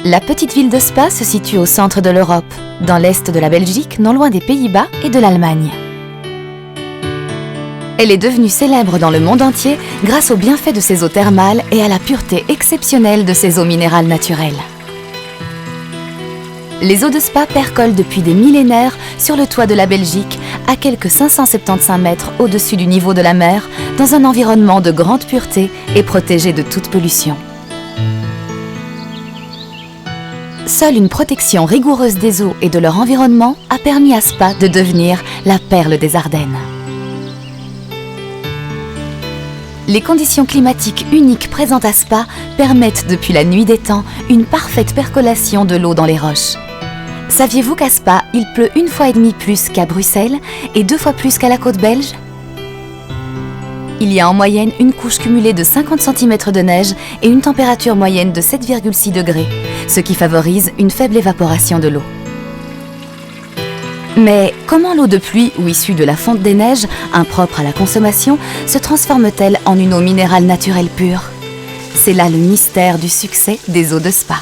La petite ville de Spa se situe au centre de l'Europe, dans l'est de la Belgique, non loin des Pays-Bas et de l'Allemagne. Elle est devenue célèbre dans le monde entier grâce aux bienfaits de ses eaux thermales et à la pureté exceptionnelle de ses eaux minérales naturelles. Les eaux de Spa percolent depuis des millénaires sur le toit de la Belgique, à quelques 575 mètres au-dessus du niveau de la mer, dans un environnement de grande pureté et protégé de toute pollution. Seule une protection rigoureuse des eaux et de leur environnement a permis à Spa de devenir la perle des Ardennes. Les conditions climatiques uniques présentes à Spa permettent depuis la nuit des temps une parfaite percolation de l'eau dans les roches. Saviez-vous qu'à Spa, il pleut 1,5 fois plus qu'à Bruxelles et 2 fois plus qu'à la côte belge? Il y a en moyenne une couche cumulée de 50 cm de neige et une température moyenne de 7,6 degrés, ce qui favorise une faible évaporation de l'eau. Mais comment l'eau de pluie ou issue de la fonte des neiges, impropre à la consommation, se transforme-t-elle en une eau minérale naturelle pure? C'est là le mystère du succès des eaux de Spa.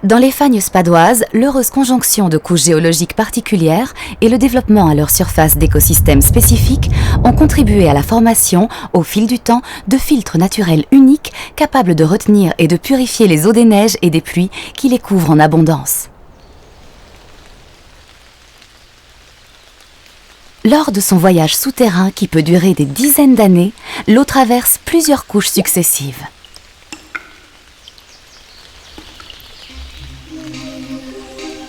Dans les fagnes spadoises, l'heureuse conjonction de couches géologiques particulières et le développement à leur surface d'écosystèmes spécifiques ont contribué à la formation, au fil du temps, de filtres naturels uniques capables de retenir et de purifier les eaux des neiges et des pluies qui les couvrent en abondance. Lors de son voyage souterrain qui peut durer des dizaines d'années, l'eau traverse plusieurs couches successives.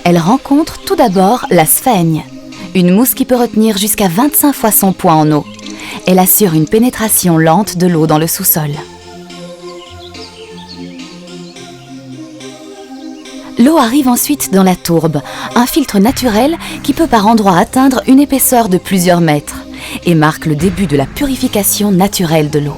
Elle rencontre tout d'abord la sphaigne, une mousse qui peut retenir jusqu'à 25 fois son poids en eau. Elle assure une pénétration lente de l'eau dans le sous-sol. L'eau arrive ensuite dans la tourbe, un filtre naturel qui peut par endroits atteindre une épaisseur de plusieurs mètres et marque le début de la purification naturelle de l'eau.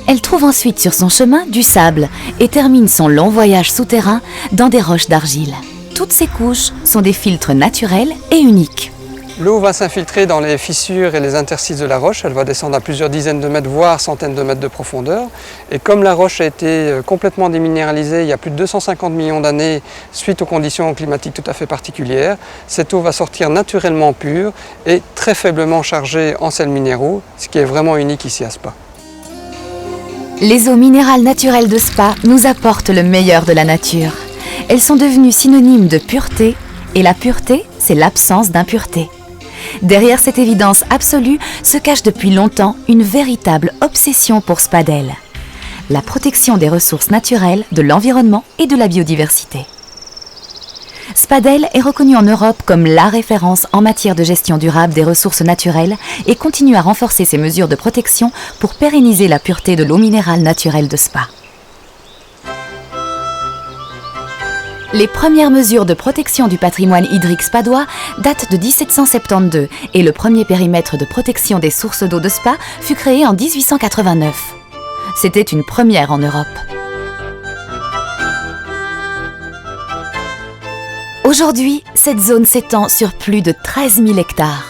Elle trouve ensuite sur son chemin du sable et termine son long voyage souterrain dans des roches d'argile. Toutes ces couches sont des filtres naturels et uniques. L'eau va s'infiltrer dans les fissures et les interstices de la roche. Elle va descendre à plusieurs dizaines de mètres, voire centaines de mètres de profondeur. Et comme la roche a été complètement déminéralisée il y a plus de 250 millions d'années suite aux conditions climatiques tout à fait particulières, cette eau va sortir naturellement pure et très faiblement chargée en sels minéraux, ce qui est vraiment unique ici à Spa. Les eaux minérales naturelles de Spa nous apportent le meilleur de la nature. Elles sont devenues synonymes de pureté, et la pureté, c'est l'absence d'impureté. Derrière cette évidence absolue se cache depuis longtemps une véritable obsession pour Spadel, la protection des ressources naturelles, de l'environnement et de la biodiversité. Spadel est reconnu en Europe comme la référence en matière de gestion durable des ressources naturelles et continue à renforcer ses mesures de protection pour pérenniser la pureté de l'eau minérale naturelle de Spa. Les premières mesures de protection du patrimoine hydrique spadois datent de 1772 et le premier périmètre de protection des sources d'eau de Spa fut créé en 1889. C'était une première en Europe. Aujourd'hui, cette zone s'étend sur plus de 13 000 hectares,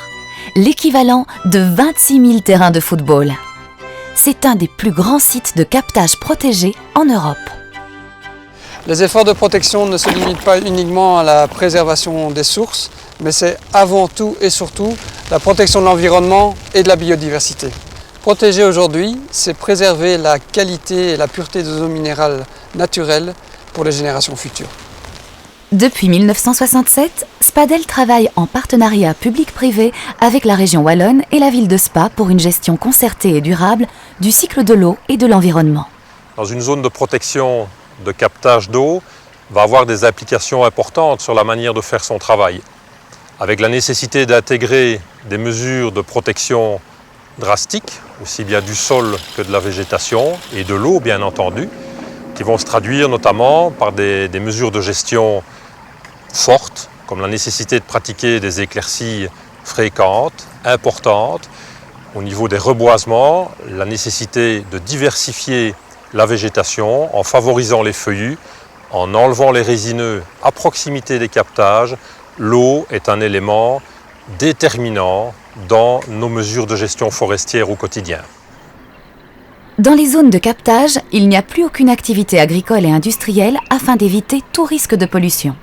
l'équivalent de 26 000 terrains de football. C'est un des plus grands sites de captage protégés en Europe. Les efforts de protection ne se limitent pas uniquement à la préservation des sources, mais c'est avant tout et surtout la protection de l'environnement et de la biodiversité. Protéger aujourd'hui, c'est préserver la qualité et la pureté des eaux minérales naturelles pour les générations futures. Depuis 1967, Spadel travaille en partenariat public-privé avec la région wallonne et la ville de Spa pour une gestion concertée et durable du cycle de l'eau et de l'environnement. Dans une zone de protection de captage d'eau, va avoir des implications importantes sur la manière de faire son travail, avec la nécessité d'intégrer des mesures de protection drastiques, aussi bien du sol que de la végétation et de l'eau bien entendu, qui vont se traduire notamment par des mesures de gestion fortes, comme la nécessité de pratiquer des éclaircies fréquentes, importantes, au niveau des reboisements, la nécessité de diversifier la végétation en favorisant les feuillus, en enlevant les résineux à proximité des captages. L'eau est un élément déterminant dans nos mesures de gestion forestière au quotidien. Dans les zones de captage, il n'y a plus aucune activité agricole et industrielle afin d'éviter tout risque de pollution.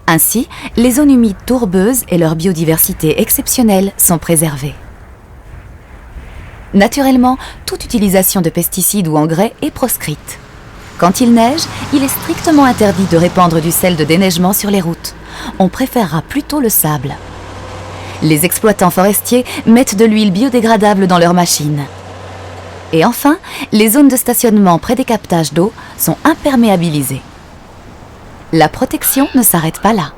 Ainsi, les zones humides tourbeuses et leur biodiversité exceptionnelle sont préservées. Naturellement, toute utilisation de pesticides ou engrais est proscrite. Quand il neige, il est strictement interdit de répandre du sel de déneigement sur les routes. On préférera plutôt le sable. Les exploitants forestiers mettent de l'huile biodégradable dans leurs machines. Et enfin, les zones de stationnement près des captages d'eau sont imperméabilisées. La protection ne s'arrête pas là.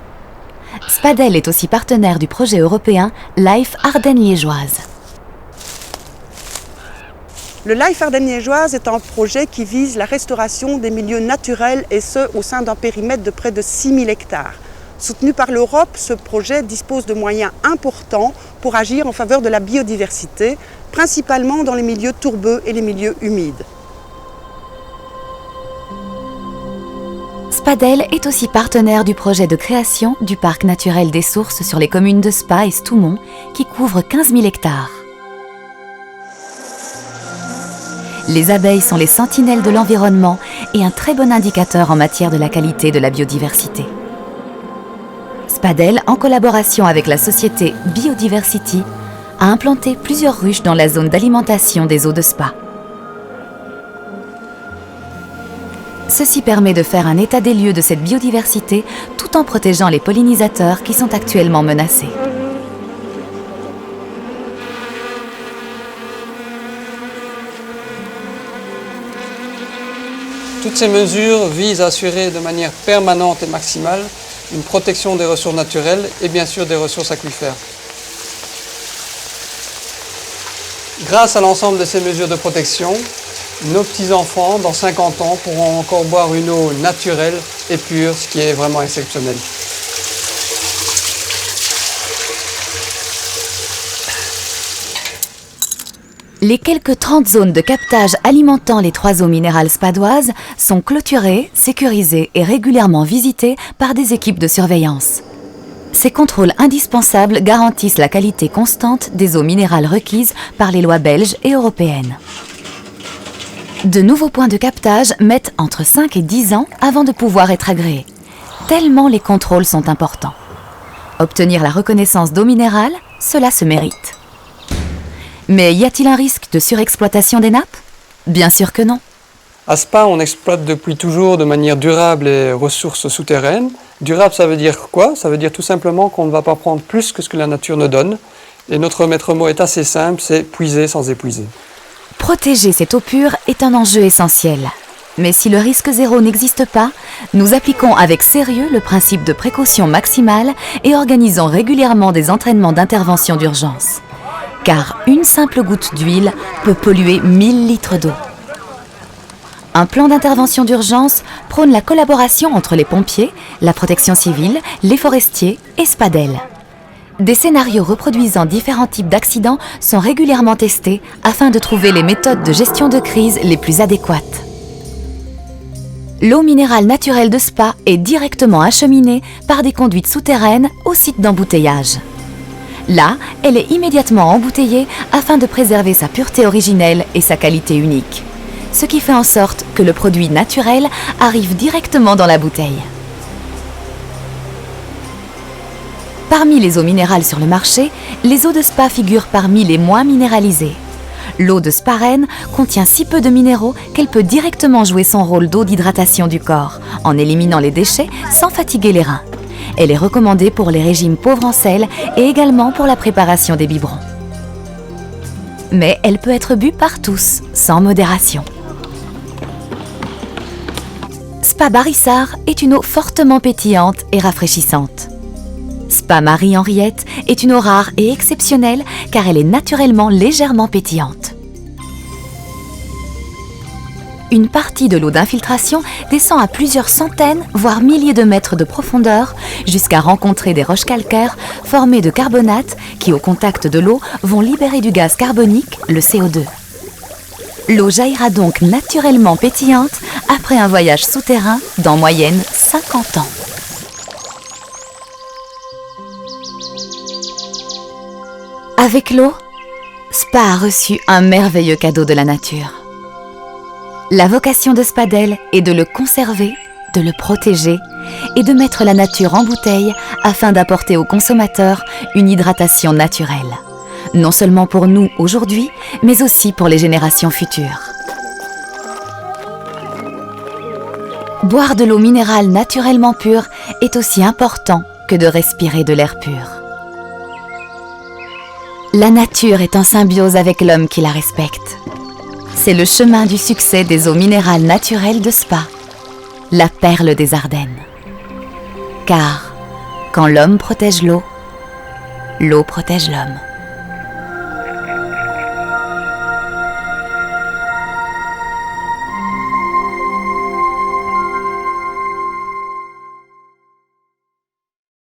Spadel est aussi partenaire du projet européen Life Ardennes Liégeoise. Le Life Ardennes Liégeoise est un projet qui vise la restauration des milieux naturels et ce, au sein d'un périmètre de près de 6000 hectares. Soutenu par l'Europe, ce projet dispose de moyens importants pour agir en faveur de la biodiversité, principalement dans les milieux tourbeux et les milieux humides. Spadel est aussi partenaire du projet de création du parc naturel des sources sur les communes de Spa et Stoumont, qui couvre 15 000 hectares. Les abeilles sont les sentinelles de l'environnement et un très bon indicateur en matière de la qualité de la biodiversité. Spadel, en collaboration avec la société Biodiversity, a implanté plusieurs ruches dans la zone d'alimentation des eaux de Spa. Ceci permet de faire un état des lieux de cette biodiversité tout en protégeant les pollinisateurs qui sont actuellement menacés. Toutes ces mesures visent à assurer de manière permanente et maximale une protection des ressources naturelles et bien sûr des ressources aquifères. Grâce à l'ensemble de ces mesures de protection, nos petits-enfants, dans 50 ans, pourront encore boire une eau naturelle et pure, ce qui est vraiment exceptionnel. Les quelques 30 zones de captage alimentant les 3 eaux minérales spadoises sont clôturées, sécurisées et régulièrement visitées par des équipes de surveillance. Ces contrôles indispensables garantissent la qualité constante des eaux minérales requises par les lois belges et européennes. De nouveaux points de captage mettent entre 5 et 10 ans avant de pouvoir être agréés, tellement les contrôles sont importants. Obtenir la reconnaissance d'eau minérale, cela se mérite. Mais y a-t-il un risque de surexploitation des nappes? Bien sûr que non. À Spa, on exploite depuis toujours de manière durable les ressources souterraines. Durable, ça veut dire quoi? Ça veut dire tout simplement qu'on ne va pas prendre plus que ce que la nature nous donne. Et notre maître mot est assez simple, c'est puiser sans épuiser. Protéger cette eau pure est un enjeu essentiel. Mais si le risque zéro n'existe pas, nous appliquons avec sérieux le principe de précaution maximale et organisons régulièrement des entraînements d'intervention d'urgence. Car une simple goutte d'huile peut polluer 1000 litres d'eau. Un plan d'intervention d'urgence prône la collaboration entre les pompiers, la protection civile, les forestiers et Spadel. Des scénarios reproduisant différents types d'accidents sont régulièrement testés afin de trouver les méthodes de gestion de crise les plus adéquates. L'eau minérale naturelle de Spa est directement acheminée par des conduites souterraines au site d'embouteillage. Là, elle est immédiatement embouteillée afin de préserver sa pureté originelle et sa qualité unique. Ce qui fait en sorte que le produit naturel arrive directement dans la bouteille. Parmi les eaux minérales sur le marché, les eaux de Spa figurent parmi les moins minéralisées. L'eau de Sparène contient si peu de minéraux qu'elle peut directement jouer son rôle d'eau d'hydratation du corps, en éliminant les déchets sans fatiguer les reins. Elle est recommandée pour les régimes pauvres en sel et également pour la préparation des biberons. Mais elle peut être bue par tous, sans modération. Spa Barissard est une eau fortement pétillante et rafraîchissante. Spa Marie-Henriette est une eau rare et exceptionnelle car elle est naturellement légèrement pétillante. Une partie de l'eau d'infiltration descend à plusieurs centaines, voire milliers de mètres de profondeur, jusqu'à rencontrer des roches calcaires formées de carbonate qui, au contact de l'eau, vont libérer du gaz carbonique, le CO2. L'eau jaillira donc naturellement pétillante après un voyage souterrain d'en moyenne 50 ans. Avec l'eau, Spa a reçu un merveilleux cadeau de la nature. La vocation de Spadel est de le conserver, de le protéger et de mettre la nature en bouteille afin d'apporter aux consommateurs une hydratation naturelle. Non seulement pour nous aujourd'hui, mais aussi pour les générations futures. Boire de l'eau minérale naturellement pure est aussi important que de respirer de l'air pur. La nature est en symbiose avec l'homme qui la respecte. C'est le chemin du succès des eaux minérales naturelles de Spa, la perle des Ardennes. Car quand l'homme protège l'eau, l'eau protège l'homme.